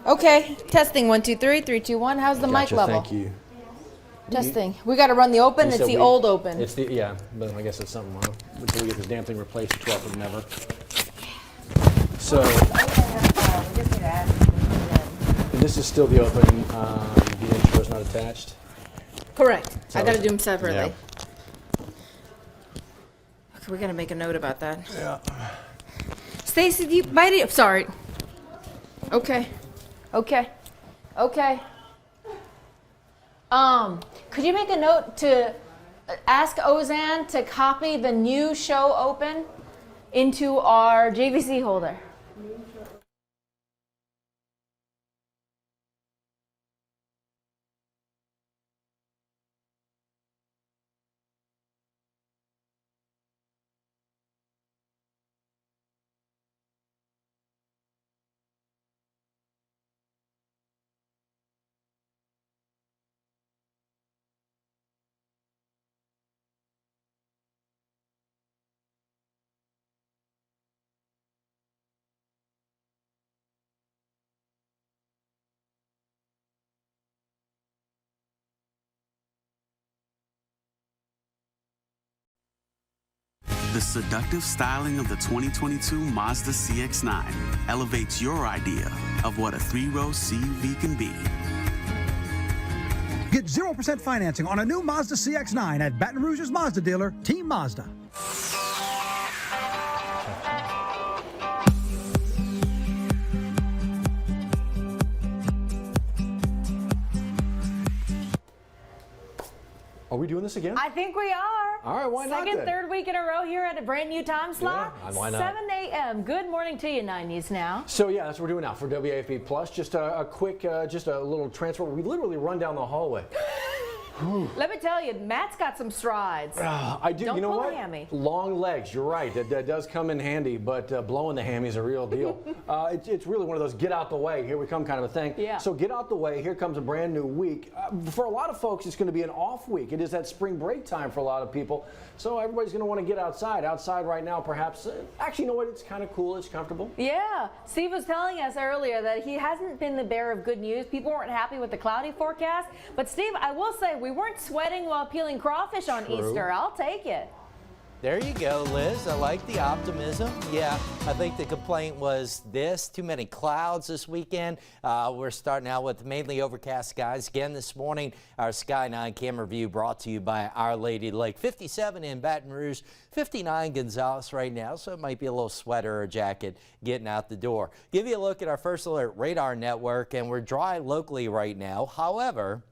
Okay, testing 1 2 3 3 2 1. How's the mic level? Thank you. Testing. We got to run the open. It's the old open. It's the but I guess it's something wrong. Until we get this damn thing replaced, 12th of never. So this is still the open. The intro is not attached. Correct. I got to do them separately. Yeah. Okay, we got to make a note about that. Yeah. Stacy, do you bite it? Sorry. Okay. Okay. Okay. Could you make a note to ask Ozan to copy the new show open into our JVC holder? The seductive styling of the 2022 Mazda CX-9 elevates your idea of what a three-row CUV can be. Get 0% financing on a new Mazda CX-9 at Baton Rouge's Mazda dealer, Team Mazda. Are we doing this again? I think we are. All right, why not then? Third week in a row here at a brand new time slot. Yeah, why not? 7 a.m. Good morning to you, 90s now. So yeah, that's what we're doing now for WAFB Plus. Just a quick, just a little transfer. We literally run down the hallway. Let me tell you, Matt's got some strides. I do. Don't you know pull what? a hammy. Long legs. You're right. That does come in handy, but blowing the hammy is a real deal. It's really one of those get out the way, here we come kind of a thing. Yeah. So get out the way. Here comes a brand new week. For a lot of folks, it's going to be an off week. It is that spring break time for a lot of people. So everybody's going to want to get outside. Outside right now, perhaps. Actually, you know what? It's kind of cool. It's comfortable. Yeah. Steve was telling us earlier that he hasn't been the bearer of good news. People weren't happy with the cloudy forecast. But Steve, I will say, we weren't sweating while peeling crawfish on Easter. I'll take it. There you go, Liz. I like the optimism. Yeah, I think the complaint was too many clouds this weekend. We're starting out with mainly overcast skies. Again this morning, our Sky 9 camera view brought to you by Our Lady Lake. 57 in Baton Rouge, 59 Gonzales right now, so it might be a little sweater or jacket getting out the door. Give you a look at our First Alert radar network, and we're dry locally right now. However,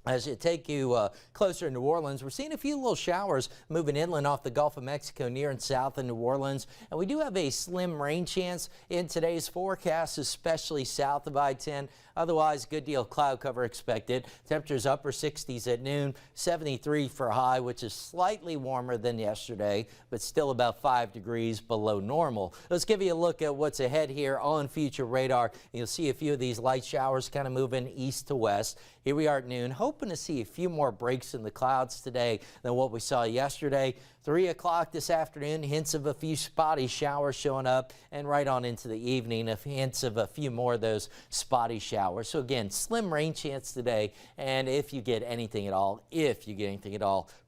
as you take you closer to New Orleans, we're seeing a few little showers moving inland off the Gulf of Mexico near and south of New Orleans. And we do have a slim rain chance in today's forecast, especially south of I-10. Otherwise, good deal of cloud cover expected. Temperatures upper 60s at noon, 73 for high, which is slightly warmer than yesterday, but still about 5 degrees below normal. Let's give you a look at what's ahead here on future radar. You'll see a few of these light showers kind of moving east to west. Here we are at noon, hoping to see a few more breaks in the clouds today than what we saw yesterday. 3 o'clock this afternoon, hints of a few spotty showers showing up, and right on into the evening, hints of a few more of those spotty showers. So again, slim rain chance today, and if you get anything at all,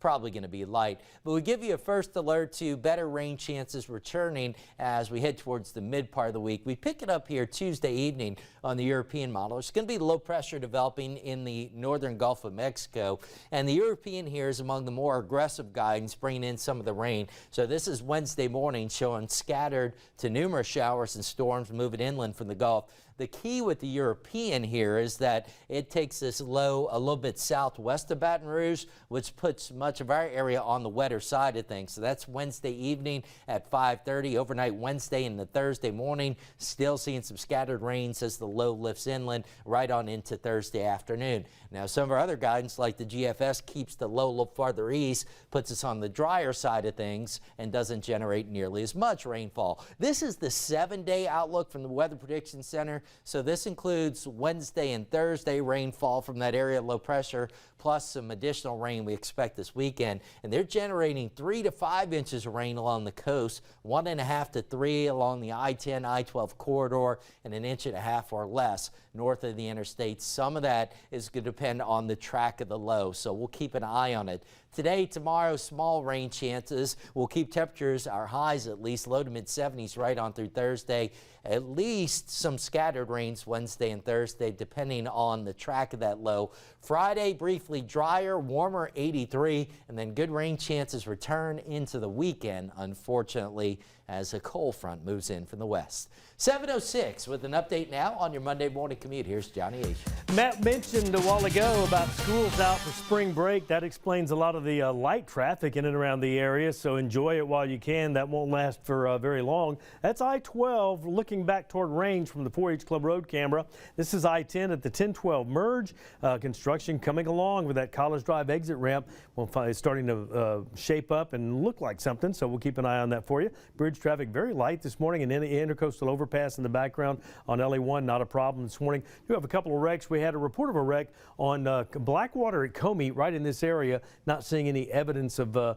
probably going to be light. But we give you a first alert to better rain chances returning as we head towards the mid part of the week. We pick it up here Tuesday evening on the European model. It's going to be low pressure developing in the northern Gulf of Mexico, and the European here is among the more aggressive guidance, bringing in some of the rain. So this is Wednesday morning, showing scattered to numerous showers and storms moving inland from the Gulf. The key with the European here is that it takes this low a little bit southwest of Baton Rouge, which puts much of our area on the wetter side of things. So that's Wednesday evening at 5:30, overnight Wednesday into Thursday morning. Still seeing some scattered rains as the low lifts inland right on into Thursday afternoon. Now, some of our other guidance like the GFS keeps the low a little farther east, puts us on the drier side of things and doesn't generate nearly as much rainfall. This is the 7-day outlook from the Weather Prediction Center. So this includes Wednesday and Thursday rainfall from that area of low pressure, plus some additional rain we expect this weekend. And they're generating 3 to 5 inches of rain along the coast, 1.5 to 3 along the I-10, I-12 corridor, and 1.5 inches or less north of the interstate. Some of that is going to depend on the track of the low, so we'll keep an eye on it. Today, tomorrow, small rain chances. We'll keep temperatures, our highs at least, low to mid-70s right on through Thursday. At least some scattered rains Wednesday and Thursday, depending on the track of that low. Friday, briefly drier, warmer, 83, and then good rain chances return into the weekend, unfortunately, as a cold front moves in from the west. 7:06 with an update now on your Monday morning commute. Here's Johnny H. Matt mentioned a while ago about schools out for spring break. That explains a lot of the light traffic in and around the area, so enjoy it while you can. That won't last for very long. That's I-12 looking back toward range from the 4-H Club Road camera. This is I-10 at the 10-12 merge. Construction coming along with that College Drive exit ramp. It's starting to shape up and look like something, so we'll keep an eye on that for you. Bridge traffic very light this morning, and intercoastal overpass in the background on LA1, not a problem this morning. We have a couple of wrecks. We had a report of a wreck on Blackwater at Comey, right in this area. Not seeing any evidence of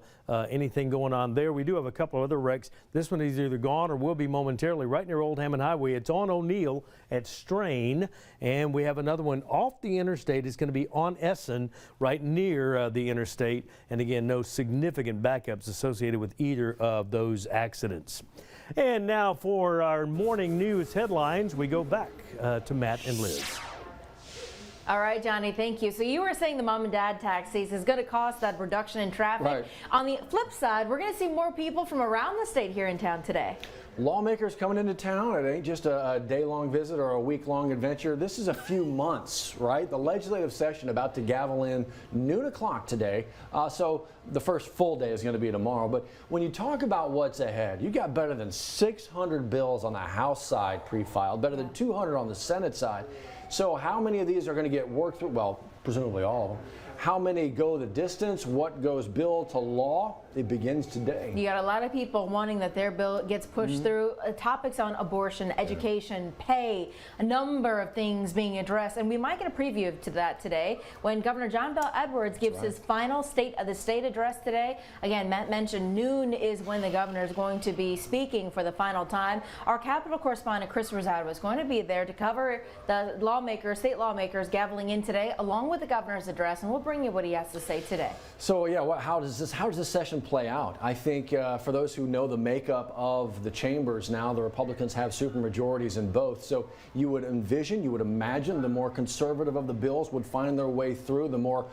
anything going on there. We do have a couple of other wrecks. This one is either gone or will be momentarily right near Old Hammond Highway. It's on O'Neill at Strain, and we have another one off the interstate. It's going to be on Essen, right near the interstate. And again, no significant backups associated with either of those accidents. And now for our morning news headlines, we go back to Matt and Liz. All right, Johnny, thank you. So you were saying the mom and dad taxis is going to cause that reduction in traffic. Right. On the flip side, we're going to see more people from around the state here in town today. Lawmakers coming into town. It ain't just a day-long visit or a week-long adventure. This is a few months, right? The legislative session about to gavel in noon o'clock today. So the first full day is going to be tomorrow. But when you talk about what's ahead, you got better than 600 bills on the House side pre-filed, better than 200 on the Senate side. So how many of these are going to get worked through? Well, presumably all of them. How many go the distance? What goes bill to law? It begins today. You got a lot of people wanting that their bill gets pushed through. Topics on abortion, education, pay, a number of things being addressed. And we might get a preview to that today when Governor John Bel Edwards gives his final State of the State address today. Again, Matt mentioned noon is when the governor is going to be speaking for the final time. Our Capitol correspondent Chris Rosado is going to be there to cover the lawmakers, state lawmakers gaveling in today, along with the governor's address, and we'll bring you what he has to say today. So yeah, how does this session play out? I think for those who know the makeup of the chambers now, the Republicans have supermajorities in both. So you would envision, you would imagine the more conservative of the bills would find their way through. The more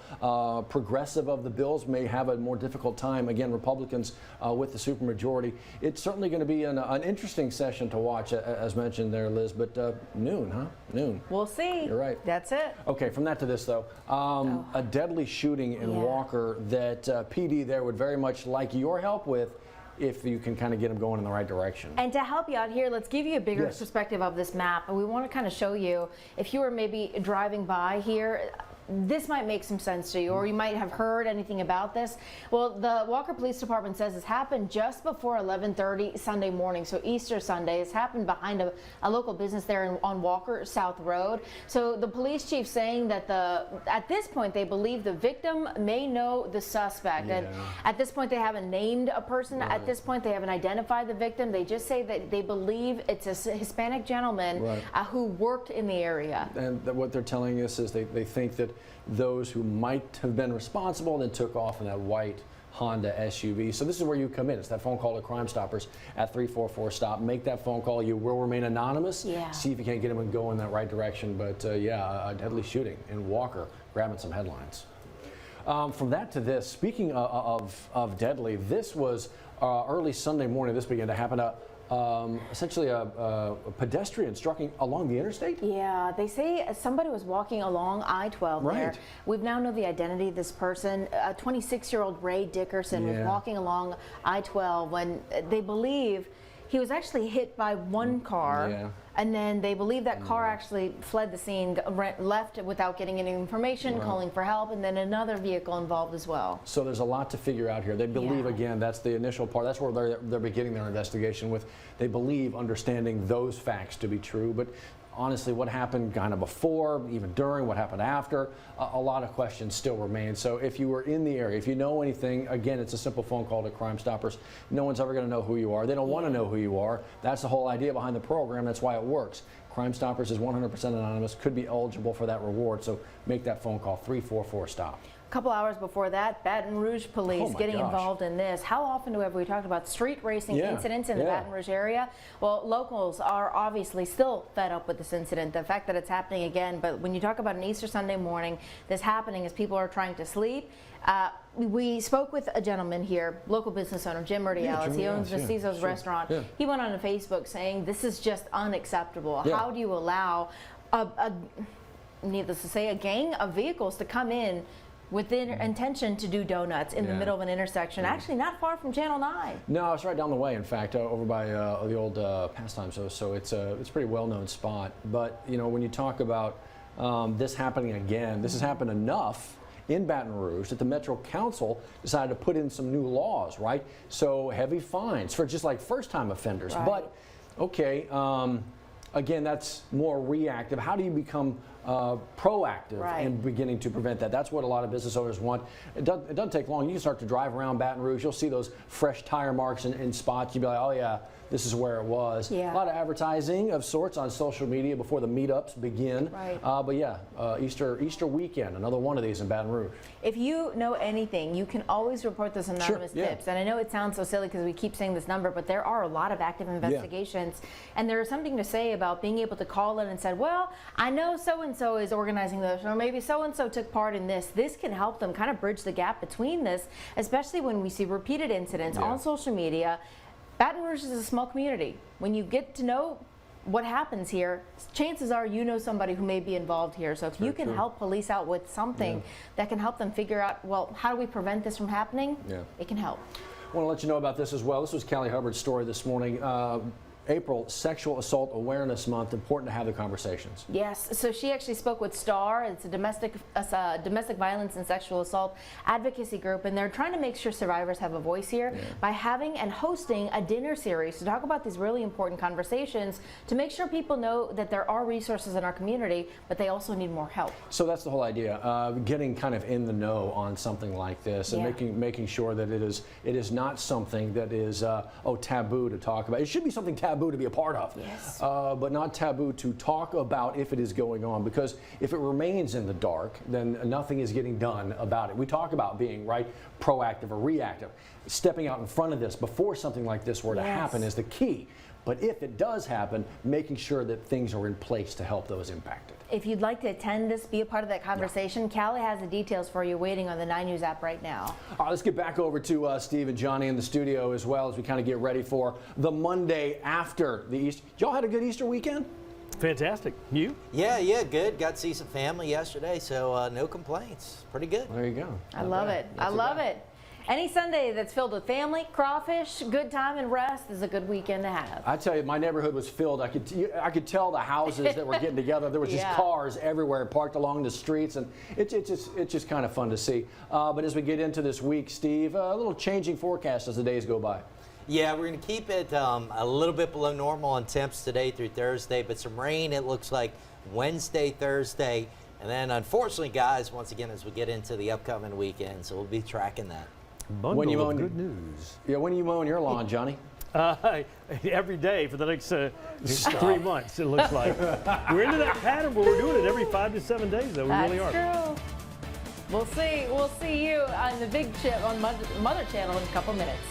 progressive of the bills may have a more difficult time. Again, Republicans with the supermajority. It's certainly going to be an interesting session to watch, as mentioned there, Liz. But noon, huh? Noon. We'll see. You're right. That's it. Okay, from that to this though, a deadly shooting in Walker that PD there would very much like your help with if you can kind of get them going in the right direction. And to help you out here, let's give you a bigger perspective of this map. And we want to kind of show you, if you were maybe driving by here, this might make some sense to you, or you might have heard anything about this. Well, the Walker Police Department says this happened just before 11:30 Sunday morning, so Easter Sunday. It's happened behind a local business there on Walker South Road. So the police chief saying that at this point they believe the victim may know the suspect. And at this point they haven't named a person. At this point they haven't identified the victim. They just say that they believe it's a Hispanic gentleman who worked in the area. And what they're telling us is they think that those who might have been responsible then took off in that white Honda SUV. So this is where you come in. It's that phone call to Crime Stoppers at 344-STOP. Make that phone call. You will remain anonymous. See if you can't get them and go in that right direction. But a deadly shooting in Walker, grabbing some headlines. From that to this, speaking of deadly, this was early Sunday morning. This began to happen. Essentially a pedestrian striking along the interstate? Yeah, they say somebody was walking along I-12 there. We now know the identity of this person. 26-year-old Ray Dickerson was walking along I-12 when they believe He was actually hit by one car, Yeah. and then they believe that car actually fled the scene, left without getting any information, calling for help, and then another vehicle involved as well. So there's a lot to figure out here. They believe, again, that's the initial part. That's where they're beginning their investigation with. They believe understanding those facts to be true, but honestly, what happened kind of before, even during, what happened after, a lot of questions still remain. So if you were in the area, if you know anything, again, it's a simple phone call to Crime Stoppers. No one's ever going to know who you are. They don't want to know who you are. That's the whole idea behind the program. That's why it works. Crime Stoppers is 100% anonymous, could be eligible for that reward. So make that phone call, 344-STOP. A couple hours before that, Baton Rouge police getting gosh. involved in this. How often have we talked about street racing incidents in the Baton Rouge area? Well, locals are obviously still fed up with this incident, the fact that it's happening again. But when you talk about an Easter Sunday morning, this happening as people are trying to sleep. We spoke with a gentleman here, local business owner, Jim Murtialis. He owns Vestizo's restaurant. He went on to Facebook saying this is just unacceptable. How do you allow, needless to say, a gang of vehicles to come in with the intention to do donuts in the middle of an intersection, actually not far from Channel 9. No, it's right down the way, in fact, over by the old Pastime. So it's a pretty well-known spot. But, you know, when you talk about this happening again, this has happened enough in Baton Rouge that the Metro Council decided to put in some new laws, right? So heavy fines for just like first-time offenders. Right. But, okay, again, that's more reactive. How do you become proactive in beginning to prevent that? That's what a lot of business owners want. It doesn't take long. You can start to drive around Baton Rouge. You'll see those fresh tire marks in spots. You'll be like, oh yeah, this is where it was. A lot of advertising of sorts on social media before the meetups begin. But yeah, Easter weekend, another one of these in Baton Rouge. If you know anything, you can always report those anonymous tips. And I know it sounds so silly because we keep saying this number, but there are a lot of active investigations. And there is something to say about being able to call in and say, well, I know so-and-so is organizing this, or maybe so-and-so took part in this. This can help them kind of bridge the gap between this, especially when we see repeated incidents on social media. Baton Rouge is a small community. When you get to know what happens here, chances are you know somebody who may be involved here. So if you can help police out with something that can help them figure out, well, how do we prevent this from happening? It can help. I want to let you know about this as well. This was Callie Hubbard's story this morning. April, Sexual Assault Awareness Month. Important to have the conversations. Yes, so she actually spoke with STAR. It's a domestic violence and sexual assault advocacy group, and they're trying to make sure survivors have a voice here by having and hosting a dinner series to talk about these really important conversations, to make sure people know that there are resources in our community, but they also need more help. So that's the whole idea, getting kind of in the know on something like this, and making sure that it is not something that is taboo to talk about. It should be something taboo to be a part of, but not taboo to talk about if it is going on, because if it remains in the dark, then nothing is getting done about it. We talk about being proactive or reactive. Stepping out in front of this before something like this were to happen is the key. But if it does happen, making sure that things are in place to help those impacted. If you'd like to attend this, be a part of that conversation, Callie has the details for you waiting on the 9 News app right now. All right, let's get back over to Steve and Johnny in the studio as well as we kind of get ready for the Monday after the Easter. Y'all had a good Easter weekend? Fantastic. You? Yeah, good. Got to see some family yesterday, so no complaints. Pretty good. There you go. I love it. I love it. Any Sunday that's filled with family, crawfish, good time, and rest is a good weekend to have. I tell you, my neighborhood was filled. I could tell the houses that were getting together. There was just cars everywhere parked along the streets, and it's just kind of fun to see. But as we get into this week, Steve, a little changing forecast as the days go by. Yeah, we're going to keep it a little bit below normal on temps today through Thursday, but some rain, it looks like Wednesday, Thursday, and then unfortunately, guys, once again, as we get into the upcoming weekend, so we'll be tracking that. Bundle of good news. Yeah, when are you mowing your lawn, Johnny? Every day for the next 3 months, it looks like. We're into that pattern where we're doing it every 5 to 7 days, though. We really are. That's true. We'll see you on the big chip on Mother Channel in a couple minutes.